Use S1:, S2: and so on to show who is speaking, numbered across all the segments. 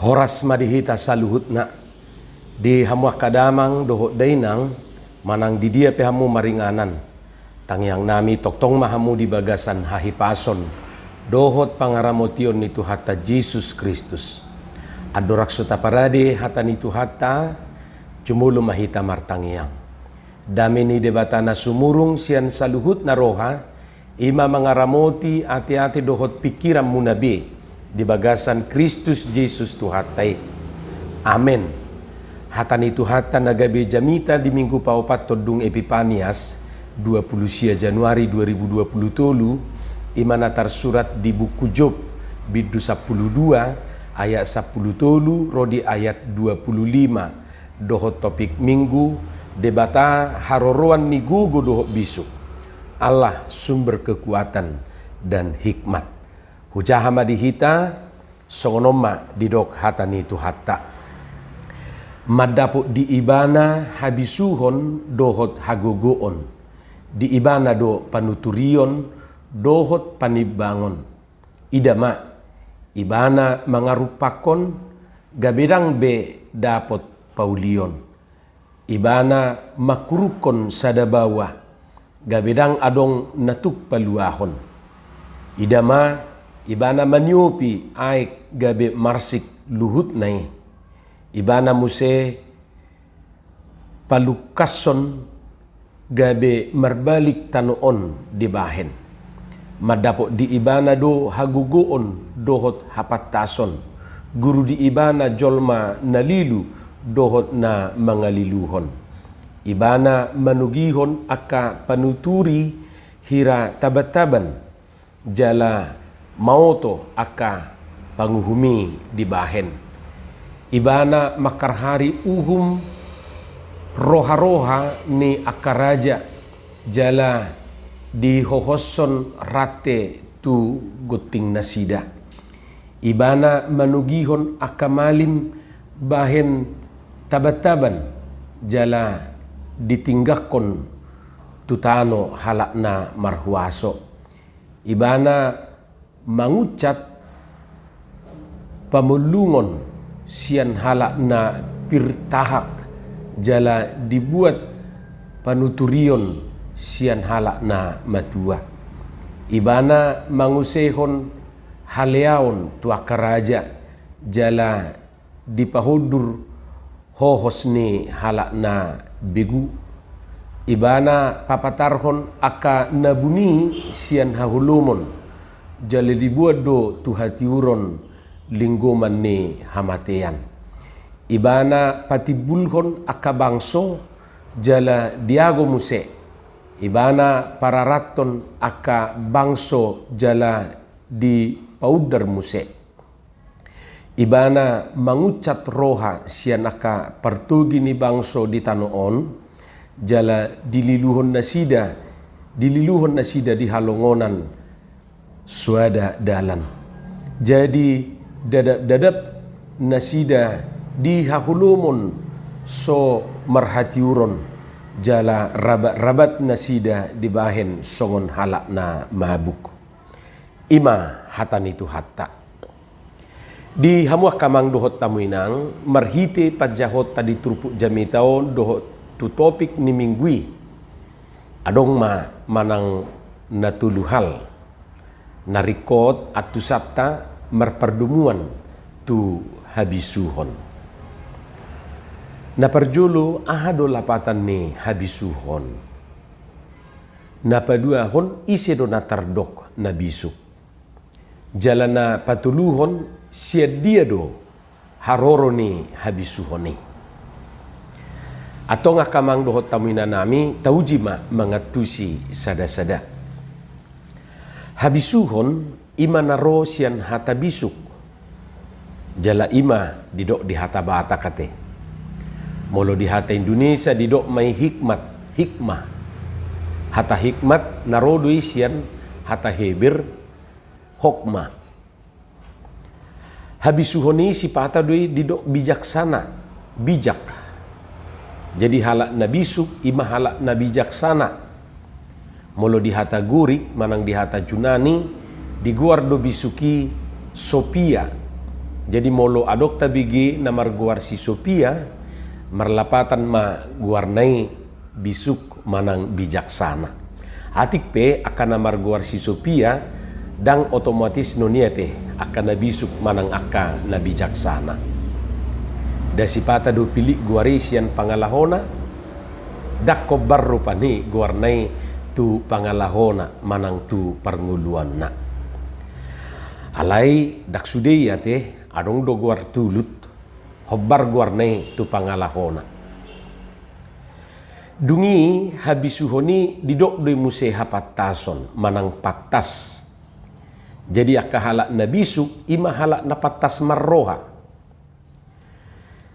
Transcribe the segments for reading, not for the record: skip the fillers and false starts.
S1: Horas madihita saluhutna di hamuah kadamang dohot dainang manang di dia pehamu maringanan tangyang nami toktong mahamu di bagasan hahipason dohot pangaramotion nitu hatta Jesus Kristus adorak suta parade hata nitu hatta cumulu mahita martangyang dami ni debatana sumurung sian saluhut na roha ima mangaramoti ati-ati dohot pikiran munabi di bagasan Kristus Jesus Tuhatai. Amen. Hatan itu hatan nagabe jamita di minggu paupat todung Epipanias 20 Januari 2020 tolu imanatar surat di buku Job bidu 12 ayat 10 tolu rodi ayat 25 dohot topik minggu debata haroroan nigugu dohot bisu Allah sumber kekuatan dan hikmat. Hujahama dihita songonoma didok hata nitu hatta madapuk di ibana habisuhon dohot hagogoon di ibana do panuturion dohot panibangon idama ibana mangarupakon gabedang be dapot paulion ibana makurukon sadabawa gabedang adong natuk paluahon idama ibana manyupi aik gabe marsik luhut nai ibana muse palukason gabe marbalik tanuon di bahen madapok di ibana do hagugoon dohot hapatason guru di ibana jolma nalilu dohot na mangaliluhon ibana manugihon aka panuturi hira tabataban jala mauto aka panguhumi di bahen ibana makarhari uhum roha-roha ni akaraja jala di hohoson rate tu goting nasida ibana manugihon akamalim bahen tabataban jala ditinggakon tutano halakna marhuaso ibana mangucat pamulungon sian halak na pirtahak jala dibuat panuturion sian halak na matua ibana mangusehon haleaon tuakaraja jala dipahudur hohosni halak na begu ibana papatarhon aka nabuni sian hahulumon jale dibuat do tuhatiuron linggoman ni hamatean ibana patibulhon akabangso jala diago muse ibana pararaton aka bangso jala di paudar muse ibana mangucat roha sian aka partugi ni bangso di tanoon jala dililuhon nasida di halongonan suada dalan jadi dadap nasida di hahulumon so marhatiuron jala rabat nasida di bahen songon halak na mabuk ima hatan itu hatta di hamuah kamang dohot tamuinang marhite pajahot tadi turpuk jamitaon dohot tu topik ni minggui adong ma manang natuluhal narikot atu sabta merperdumuan tu habisuhon na perjulu ahado lapatan ni habisuhon na paduahon isedo na tardok na bisuk jalana patuluhon siad dia do haroro ni habisuhoni atau ngakamang dohot tamuina nami taujima mangatusi sada-sada habisuhon ima naro sian hata bisuk jala ima didok di hata bata kate molo di hata Indonesia didok mai hikmah hata hikmat naro doi sian hata hebir hokma habisuhoni sipata doi didok bijaksana bijak jadi halak na bisuk ima halak na bijaksana molo di hata gurik manang di hata Junani di guardo bisuki Sophia Jadi molo adok tabigi na marguar si Sophia, marlapatan ma guarnai bisuk manang bijaksana. Atik pe akan na marguar si Sophia, dang otomatis noniate akan na bisuk manang akka na bijaksana. Dasipata do pilih guarisian pangalahona, dakko barro pani guarnai tu pangalahona manang tu parnguluan na. Alai dak sudei ate adong do guar tulut hobbar guarnai tu pangalahona. Dungi habisuhoni didok doi muse hapatason manang patas. Jadi akka halak na bisuk ima halak na patas marroha.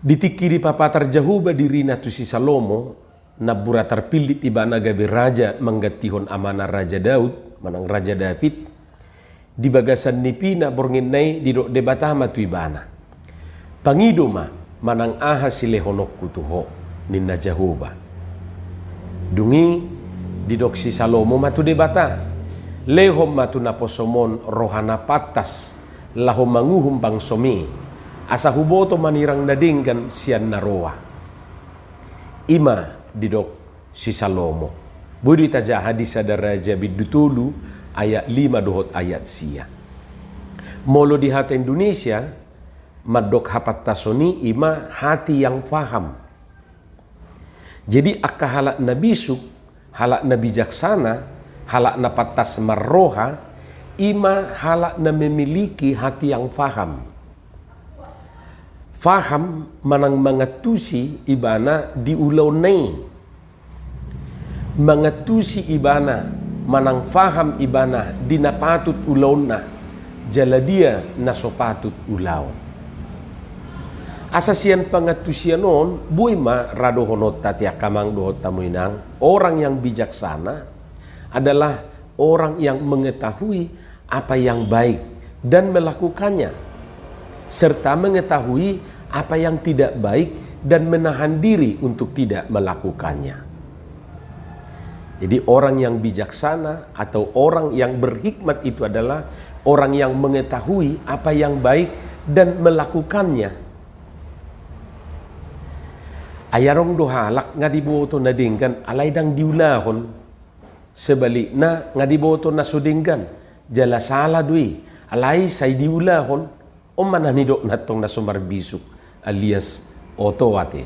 S1: Ditiki di papatar jahuba dirina tu si Salomo na bura terpilih tiba naga beraja menggatihon amanah Raja Daud manang Raja David di bagasan nipina borngenai di dok debatama tu ibana pangidoma manang aha silehonok kutuho ninna Jahuba dungi di dok si Salomo matu debata lehom matu naposomon rohana patas lahom manguhum bang somi asa huboto manirang nadingkan sian naroa ima didok si Salomo budi taja hadis ada Raja Bidutulu ayat 5 dohot ayat sia molo di hati Indonesia madok hapat tasoni ima hati yang faham. Jadi akka halak na bisuk halak na bijaksana halak na patas marroha ima halak na memiliki hati yang faham. Faham manang mangatusi ibana diulaunai. Mangatusi ibana manang faham ibana dinapatut ulauna jaladia nasopatut ulaw. Asasian pangatusianon buima radohonot tatia kamang dohot tamuinang orang yang bijaksana adalah orang yang mengetahui apa yang baik dan melakukannya serta mengetahui apa yang tidak baik dan menahan diri untuk tidak melakukannya. Jadi orang yang bijaksana atau orang yang berhikmat itu adalah orang yang mengetahui apa yang baik dan melakukannya. Ayarong dohalak ngadiboto nadinggan alaydang diulahon sebalikna ngadiboto nasudinggan jala salah dui alay say diulahon o mananidok natong nasumarbisuk alias otowate.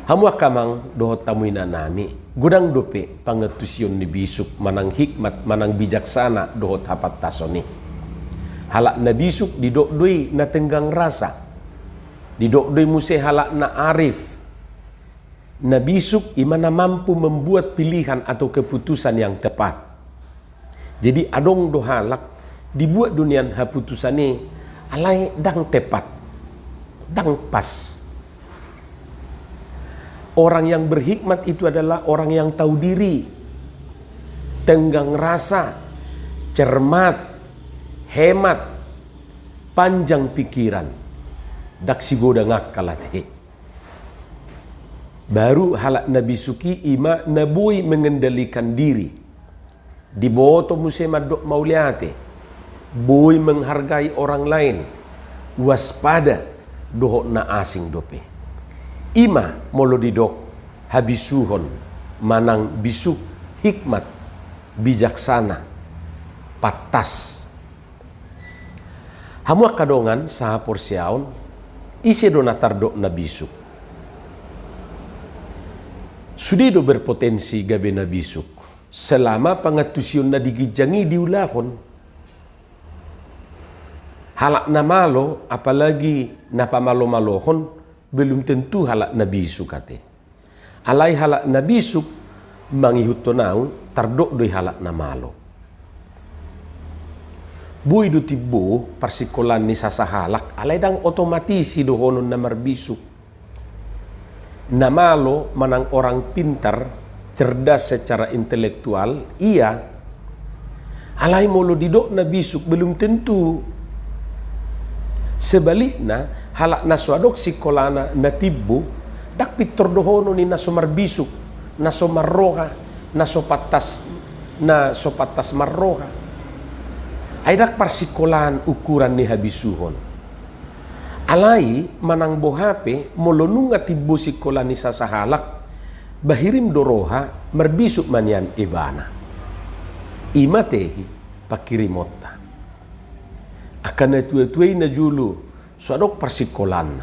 S1: Hamuak kamang dohot tamuina nami gudang dope pangetusyon ni bisuk manang hikmat manang bijaksana dohot hapat tasoni halak na bisuk didokdoi na tenggang rasa didokdoi muse halak na arif na bisuk imana mampu membuat pilihan atau keputusan yang tepat. Jadi adong dohalak dibuat dunian haputusane alai dang tepat dang pas. Orang yang berhikmat itu adalah orang yang tahu diri, tenggang rasa, cermat, hemat, panjang pikiran. Daksi goda ngakkalate. Baru halak Nabi Suki ima nabui mengendalikan diri. Di boto musema dok mauliate. Boy menghargai orang lain. Waspada dohok na asing dope. Ima molo didok habisuhon manang bisuk hikmat bijaksana patas. Hamuak kadongan saha porsiaon isi donatar dok na bisuk. Sudido berpotensi gabe na bisuk selama pangatusyon na digijangi diulahon. Halak na malo apalagi na pamalo-malohon belum tentu halak na bisuk ate. Alai halak na bisuk mangihut tonau tardok doi halak na malo. Bui do tibo persikolan ni sasahalak alai dang otomatisi dohonon na marbisuk. Na malo manang orang pintar cerdas secara intelektual iya. Alai molo didok na bisuk belum tentu. Sebaliknya halak naswadok sikolana natibbu dak pitor dohono ni nasomarbisuk nasomarroha nasopatas marroha Aidak parsikolahan ukuran ni habisuhon. Alai manang bohape molonunga tibo sikola ni sasahalak bahirim doroha merbisuk manian ibana. Imatehi pakirimota. Akan tuai na julu suadok parsikolan.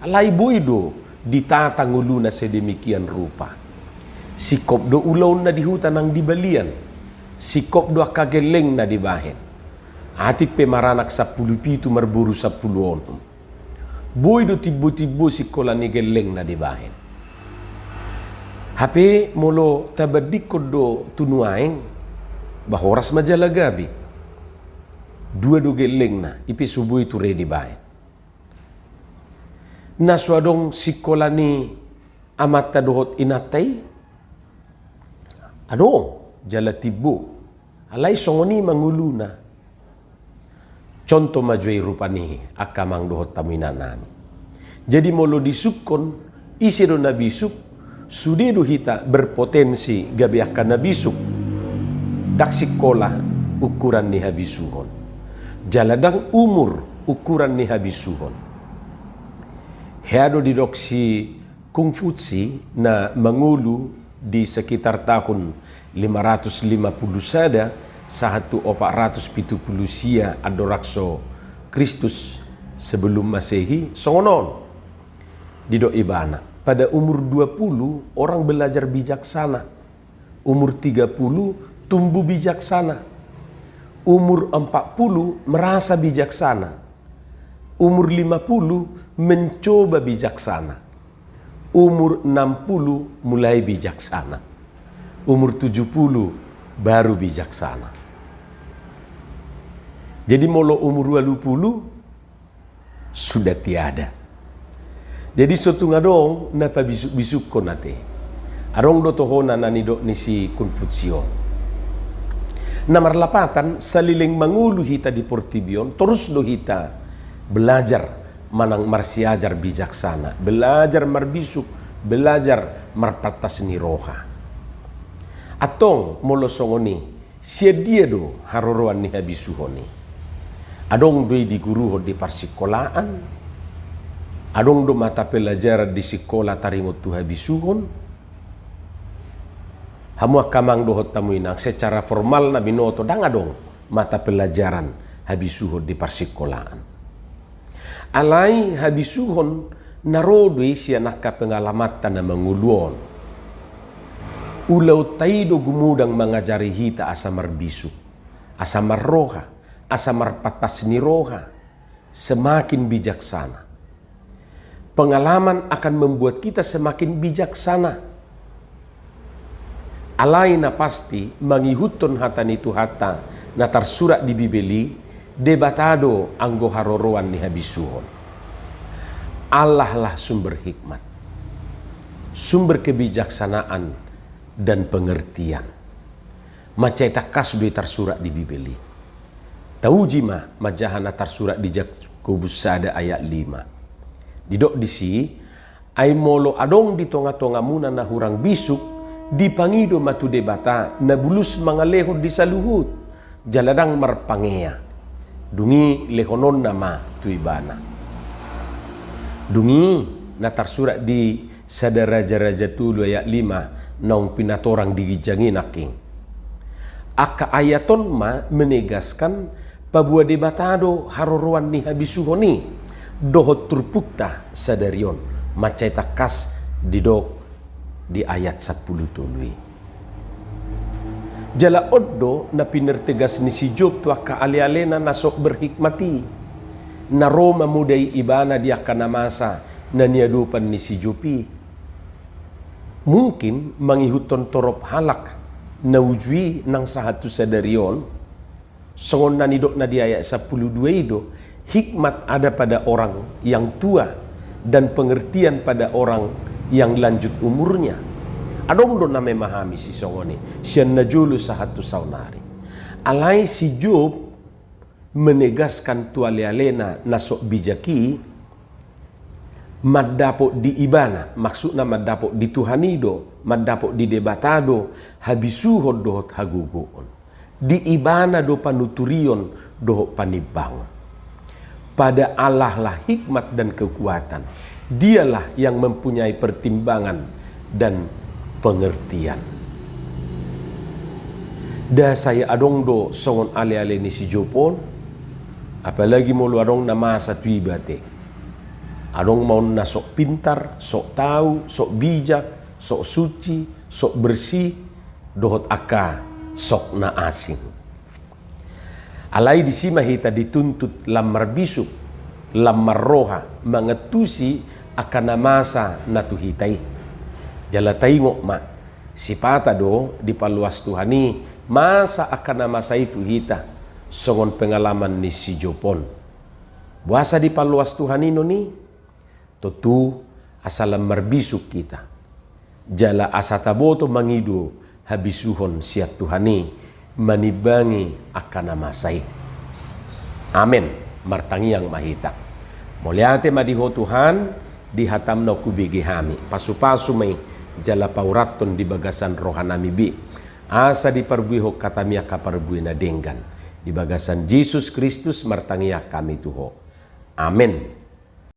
S1: Alai boido ditatang uluna sedemikian rupa. Sikop do ulaw na di hutan ang dibalian. Sikop do akageleng na dibahen. Atik pemaranak sa pulupitu merburu sa puluon. Boy do tibo-tibo si kola ni geleng na dibahin. Hape molo tabadikod do tunuaeng bahoras majalagabi. Dua do geleng na ipisuboy tu re dibahin. Naswadong si kola ni amat tadohot inatay. Adong jala tibo. Alay songoni manguluna. Contoh majuai rupani akamang dohot tamina nami. Jadi molo disukon isi do nabisuk sude do hita berpotensi gabi akan nabisuk dak sikola ukuran ni habisuhon. Jaladang umur ukuran ni habisuhon. Heado didoksi Kungfutsi na mangulu di sekitar tahun 550 sada 1470 sia adorakso Kristus sebelum Masehi songonon dido ibana. Pada umur 20 orang belajar bijaksana. Umur 30 tumbuh bijaksana. Umur 40 merasa bijaksana. Umur 50 mencoba bijaksana. Umur 60 mulai bijaksana. Umur 70 baru bijaksana. Jadi molo umur 20 sudah tiada. Jadi suatu ngadong napa bisuk konate. Arong do tohona nani do nisi Konfutsio. Nomor 8 saliling mangulu hita di Portibion terus do hita belajar manang marsiajar bijaksana, belajar marbisuk, belajar marpatas ni roha. Atong molo songoni sia dia do haroroan ni habisuhoni. Adong doi di guru di parsikolaan, adong do mata pelajaran di sekolah tarimot tu habisuhon. Hamu akamang dohot tamuinang secara formal na binoto dang adong mata pelajaran habisuhon di parsikolaan. Alai habisuhon narodoi sia nakka pengalamatan na manguluon. Ulau taido gumudang mengajari hita asa marbisuk, asa marroha, asa marpatas ni roha, semakin bijaksana. Pengalaman akan membuat kita semakin bijaksana. Alai na pasti mangihuton hata nitu hata na tarsurat di Bibeli debatado anggo haroroan ni habisuhon. Allah lah sumber hikmat, sumber kebijaksanaan dan pengertian. Macai takas dui tarsurat di Bibeli. Taujima majahana tarsurat di Jakobus sada ayat 5. Didok disi ai molo adong di tonga-tonga muna na hurang bisuk dipangido matu debata na bulus mangaleho di saluhut jaladang marpangea dungi lehonon nama tuibana. Dungi na tarsurat di sada raja-raja tulu ayat 5 naung pinatorang digijangin aking. Aka ayaton ma menegaskan pabua debatado haroroan ni habisuhoni dohot turpukta sadarion macai takas didok di ayat 10 tului. Jala oddo na pinertegas ni si Job tu aka ali-alena nasok berhikmati na Roma mudai ibana dia kanamasa na niadupan ni si Jopi. Mungkin mangihuton torop halak na ujui nang sahatu sadarion songon na nidok na di ayat 12 itu hikmat ada pada orang yang tua dan pengertian pada orang yang lanjut umurnya. Adong do na memahami si songoni sian najulu sahatu saunari. Alai si Job menegaskan tuale-alena nasok bijaki maddapo di ibana, maksudna maddapo di Tuhanido, maddapo di debatado habisuhod dohot hagugoon. di ibana do panuturion do panibang. Pada Allah lah hikmat dan kekuatan. Dialah yang mempunyai pertimbangan dan pengertian. Da saya adong do songon ale-ale ni si Jopon, apalagi mulu adong nama satu ibate. Adong mau na sok pintar, sok tahu, sok bijak, sok suci, sok bersih, dohot aka sok na asing. Alai disima hita dituntut lamar bisuk, lamar roha, mengetusi akan namasa natu hitai. Jala taingok ma, sipata do di paluas Tuhani, masa akan namasa itu hita, songon pengalaman ni si Jopon. Buasa di paluas Tuhani no ni, tentu asal lamar bisuk kita. Jala asataboto mangido habisuhon siat Tuhani manibangi akan namasai. Amin. Martangi yang mahita. Mulyate madiho Tuhan dihatam na kubigi hami. Pasu-pasu may jala pauraton di bagasan rohanami bi. Asa di parbuiho katamia kaparbuin na denggan. Di bagasan Jesus Kristus martangiya kami tuho. Amin.